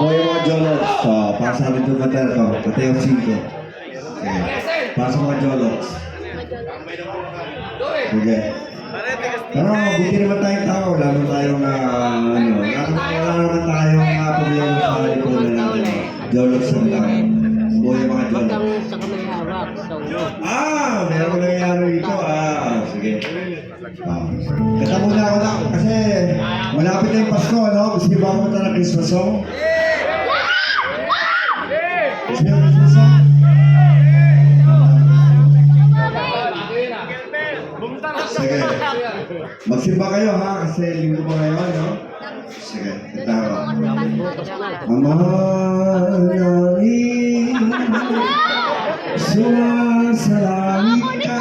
Ako yung mga jolots. So, para sa amin itong kanta ito. Mateo 5. Sige. Para sa mga jolots. Sige. Pero buti naman tayong tao. Wala naman tayong wala naman tayong problema sa lipunan natin. Jolots lang tayo. Ako yung mga jolots. Sa kamay hawak. Meron nangyayari dito. Sige. Kata muna ako na. Kasi malapit na yung Pasko, no? Gusto niyo ba ako punta ng Christmas song? Gusto niyo Christmas song? Sige. Magsimba kayo, ha? Kasi linggo pa ngayon, no? Sige. Kita ko. Ama namin, sumasalangit ka,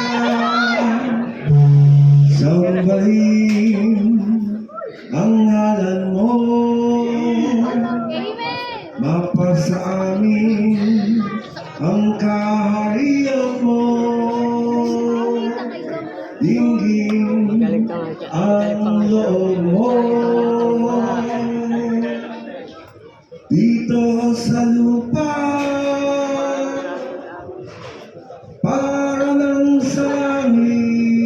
sambahin ang ngalan mo, mapasa amin ang kaharian mo, dinggin ang loob mo, dito sa lupa, para ng sangin.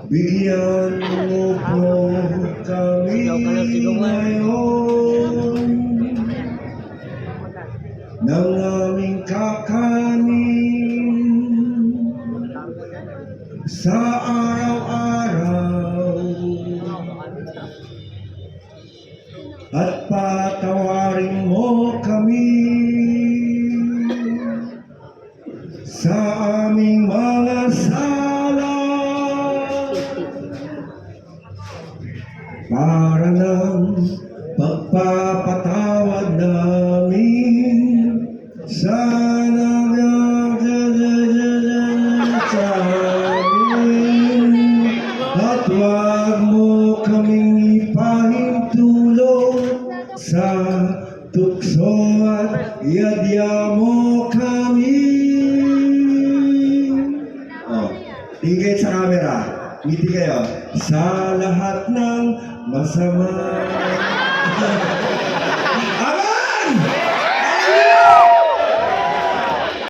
Bigyan mo po kami ngayon ng aming kakanin sa araw-araw, at patawarin mo kami sa aming mga sala, para ng pagpapatawad namin sa sa amin, at wag mo kaming ipahintulot sa tukso at iadya mo kami. Tingin sa camera, ngiti kayo, sa lahat ng masama. Amen!